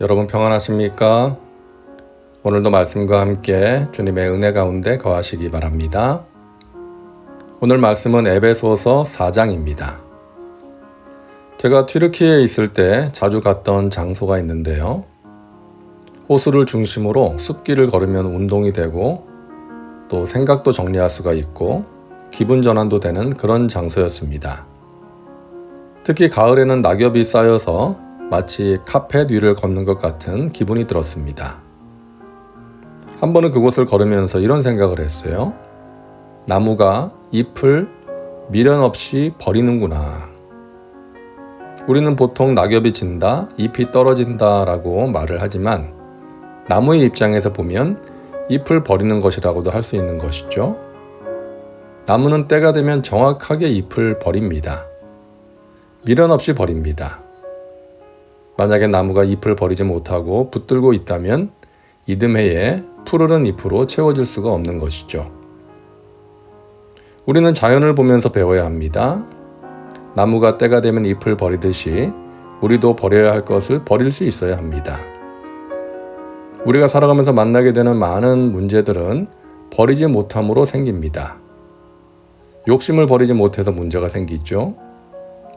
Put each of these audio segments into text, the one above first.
여러분 평안하십니까? 오늘도 말씀과 함께 주님의 은혜 가운데 거하시기 바랍니다. 오늘 말씀은 에베소서 4장입니다. 제가 튀르키예에 있을 때 자주 갔던 장소가 있는데요. 호수를 중심으로 숲길을 걸으면 운동이 되고 또 생각도 정리할 수가 있고 기분 전환도 되는 그런 장소였습니다. 특히 가을에는 낙엽이 쌓여서 마치 카펫 위를 걷는 것 같은 기분이 들었습니다. 한 번은 그곳을 걸으면서 이런 생각을 했어요. 나무가 잎을 미련 없이 버리는구나. 우리는 보통 낙엽이 진다, 잎이 떨어진다 라고 말을 하지만 나무의 입장에서 보면 잎을 버리는 것이라고도 할 수 있는 것이죠. 나무는 때가 되면 정확하게 잎을 버립니다. 미련 없이 버립니다. 만약에 나무가 잎을 버리지 못하고 붙들고 있다면 이듬해에 푸르른 잎으로 채워질 수가 없는 것이죠. 우리는 자연을 보면서 배워야 합니다. 나무가 때가 되면 잎을 버리듯이 우리도 버려야 할 것을 버릴 수 있어야 합니다. 우리가 살아가면서 만나게 되는 많은 문제들은 버리지 못함으로 생깁니다. 욕심을 버리지 못해서 문제가 생기죠.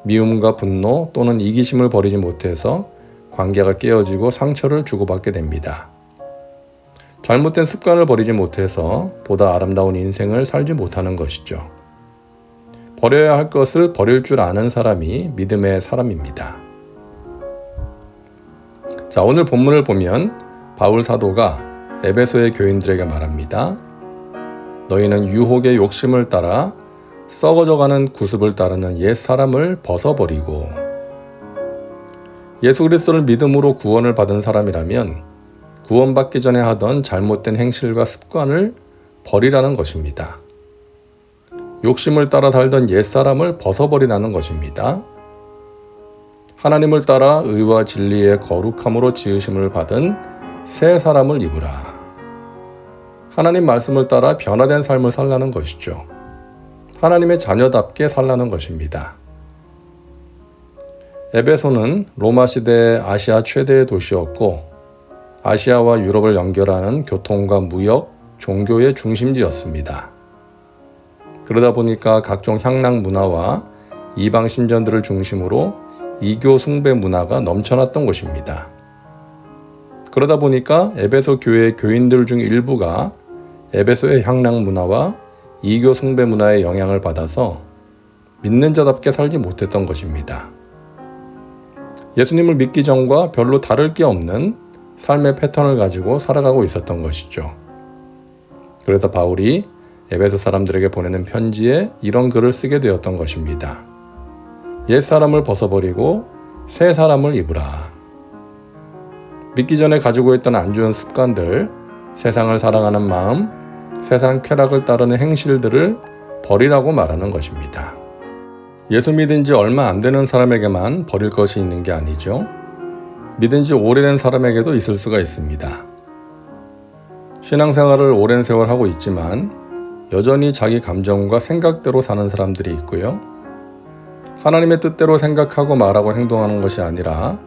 미움과 분노 또는 이기심을 버리지 못해서 관계가 깨어지고 상처를 주고받게 됩니다. 잘못된 습관을 버리지 못해서 보다 아름다운 인생을 살지 못하는 것이죠. 버려야 할 것을 버릴 줄 아는 사람이 믿음의 사람입니다. 자, 오늘 본문을 보면 바울 사도가 에베소의 교인들에게 말합니다. 너희는 유혹의 욕심을 따라 썩어져가는 구습을 따르는 옛 사람을 벗어버리고 예수 그리스도를 믿음으로 구원을 받은 사람이라면 구원받기 전에 하던 잘못된 행실과 습관을 버리라는 것입니다. 욕심을 따라 살던 옛 사람을 벗어버리라는 것입니다. 하나님을 따라 의와 진리의 거룩함으로 지으심을 받은 새 사람을 입으라. 하나님 말씀을 따라 변화된 삶을 살라는 것이죠. 하나님의 자녀답게 살라는 것입니다. 에베소는 로마 시대 아시아 최대의 도시였고 아시아와 유럽을 연결하는 교통과 무역, 종교의 중심지였습니다. 그러다 보니까 각종 향락 문화와 이방 신전들을 중심으로 이교 숭배 문화가 넘쳐났던 곳입니다. 그러다 보니까 에베소 교회 교인들 중 일부가 에베소의 향락 문화와 이교 숭배 문화의 영향을 받아서 믿는 자답게 살지 못했던 것입니다. 예수님을 믿기 전과 별로 다를 게 없는 삶의 패턴을 가지고 살아가고 있었던 것이죠. 그래서 바울이 에베소 사람들에게 보내는 편지에 이런 글을 쓰게 되었던 것입니다. 옛 사람을 벗어버리고 새 사람을 입으라. 믿기 전에 가지고 있던 안 좋은 습관들, 세상을 사랑하는 마음, 세상 쾌락을 따르는 행실들을 버리라고 말하는 것입니다. 예수 믿은 지 얼마 안 되는 사람에게만 버릴 것이 있는 게 아니죠. 믿은 지 오래된 사람에게도 있을 수가 있습니다. 신앙생활을 오랜 세월 하고 있지만 여전히 자기 감정과 생각대로 사는 사람들이 있고요. 하나님의 뜻대로 생각하고 말하고 행동하는 것이 아니라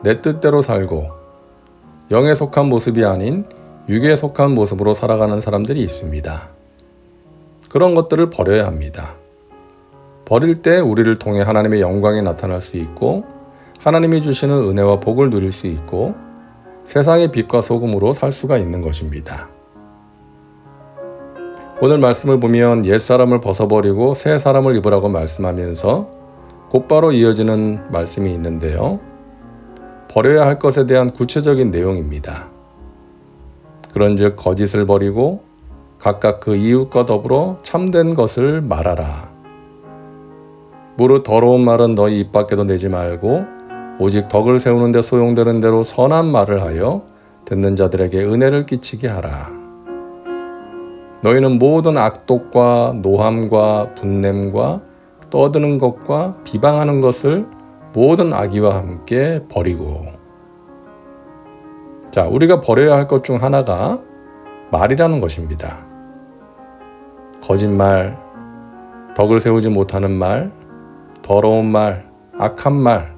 내 뜻대로 살고 영에 속한 모습이 아닌 육에 속한 모습으로 살아가는 사람들이 있습니다. 그런 것들을 버려야 합니다. 버릴 때 우리를 통해 하나님의 영광이 나타날 수 있고 하나님이 주시는 은혜와 복을 누릴 수 있고 세상의 빛과 소금으로 살 수가 있는 것입니다. 오늘 말씀을 보면 옛사람을 벗어버리고 새 사람을 입으라고 말씀하면서 곧바로 이어지는 말씀이 있는데요. 버려야 할 것에 대한 구체적인 내용입니다. 그런즉 거짓을 버리고 각각 그 이웃과 더불어 참된 것을 말하라. 무릇 더러운 말은 너희 입 밖에도 내지 말고 오직 덕을 세우는 데 소용되는 대로 선한 말을 하여 듣는 자들에게 은혜를 끼치게 하라. 너희는 모든 악독과 노함과 분냄과 떠드는 것과 비방하는 것을 모든 악의와 함께 버리고. 자, 우리가 버려야 할 것 중 하나가 말이라는 것입니다. 거짓말, 덕을 세우지 못하는 말, 더러운 말, 악한 말,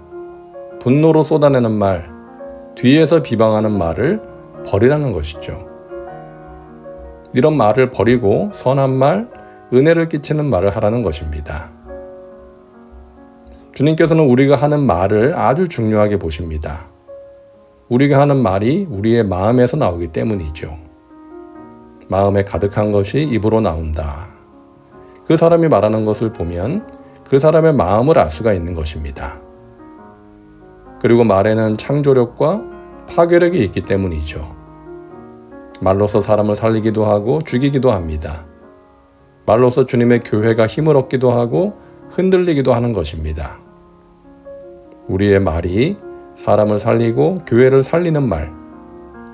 분노로 쏟아내는 말, 뒤에서 비방하는 말을 버리라는 것이죠. 이런 말을 버리고 선한 말, 은혜를 끼치는 말을 하라는 것입니다. 주님께서는 우리가 하는 말을 아주 중요하게 보십니다. 우리가 하는 말이 우리의 마음에서 나오기 때문이죠. 마음에 가득한 것이 입으로 나온다. 그 사람이 말하는 것을 보면 그 사람의 마음을 알 수가 있는 것입니다. 그리고 말에는 창조력과 파괴력이 있기 때문이죠. 말로서 사람을 살리기도 하고 죽이기도 합니다. 말로서 주님의 교회가 힘을 얻기도 하고 흔들리기도 하는 것입니다. 우리의 말이 사람을 살리고 교회를 살리는 말,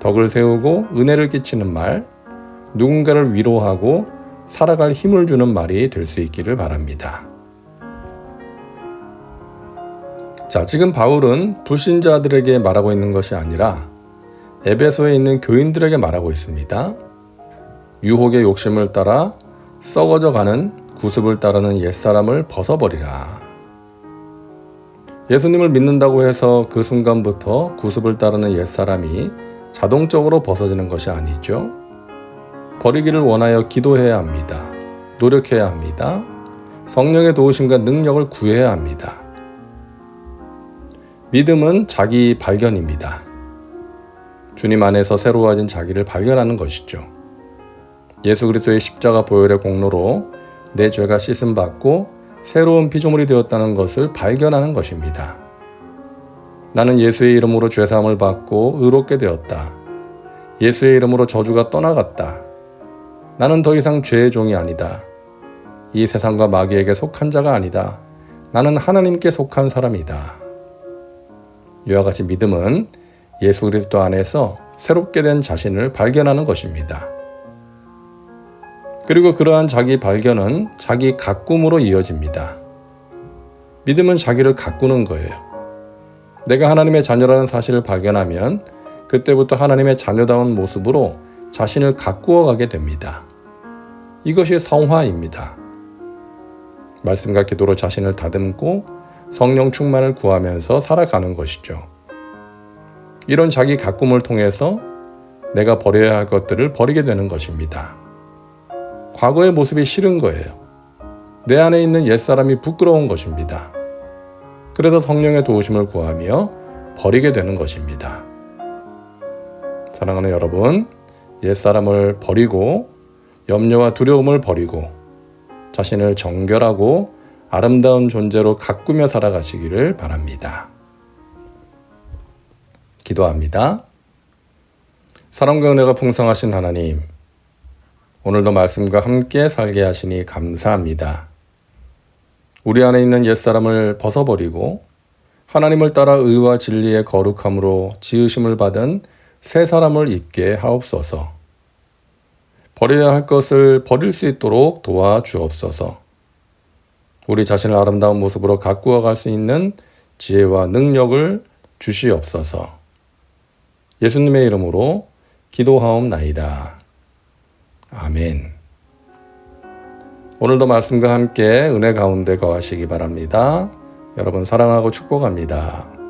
덕을 세우고 은혜를 끼치는 말, 누군가를 위로하고 살아갈 힘을 주는 말이 될 수 있기를 바랍니다. 자, 지금 바울은 불신자들에게 말하고 있는 것이 아니라 에베소에 있는 교인들에게 말하고 있습니다. 유혹의 욕심을 따라 썩어져 가는 구습을 따르는 옛사람을 벗어버리라. 예수님을 믿는다고 해서 그 순간부터 구습을 따르는 옛사람이 자동적으로 벗어지는 것이 아니죠. 버리기를 원하여 기도해야 합니다. 노력해야 합니다. 성령의 도우심과 능력을 구해야 합니다. 믿음은 자기 발견입니다. 주님 안에서 새로워진 자기를 발견하는 것이죠. 예수 그리스도의 십자가 보혈의 공로로 내 죄가 씻음받고 새로운 피조물이 되었다는 것을 발견하는 것입니다. 나는 예수의 이름으로 죄사함을 받고 의롭게 되었다. 예수의 이름으로 저주가 떠나갔다. 나는 더 이상 죄의 종이 아니다. 이 세상과 마귀에게 속한 자가 아니다. 나는 하나님께 속한 사람이다. 이와 같이 믿음은 예수 그리스도 안에서 새롭게 된 자신을 발견하는 것입니다. 그리고 그러한 자기 발견은 자기 가꿈으로 이어집니다. 믿음은 자기를 가꾸는 거예요. 내가 하나님의 자녀라는 사실을 발견하면 그때부터 하나님의 자녀다운 모습으로 자신을 가꾸어 가게 됩니다. 이것이 성화입니다. 말씀과 기도로 자신을 다듬고 성령 충만을 구하면서 살아가는 것이죠. 이런 자기 가꿈을 통해서 내가 버려야 할 것들을 버리게 되는 것입니다. 과거의 모습이 싫은 거예요. 내 안에 있는 옛사람이 부끄러운 것입니다. 그래서 성령의 도우심을 구하며 버리게 되는 것입니다. 사랑하는 여러분, 옛사람을 버리고 염려와 두려움을 버리고 자신을 정결하고 아름다운 존재로 가꾸며 살아가시기를 바랍니다. 기도합니다. 사랑과 은혜가 풍성하신 하나님, 오늘도 말씀과 함께 살게 하시니 감사합니다. 우리 안에 있는 옛사람을 벗어버리고 하나님을 따라 의와 진리의 거룩함으로 지으심을 받은 새 사람을 입게 하옵소서. 버려야 할 것을 버릴 수 있도록 도와주옵소서. 우리 자신을 아름다운 모습으로 가꾸어 갈 수 있는 지혜와 능력을 주시옵소서. 예수님의 이름으로 기도하옵나이다. 아멘. 오늘도 말씀과 함께 은혜 가운데 거하시기 바랍니다. 여러분 사랑하고 축복합니다.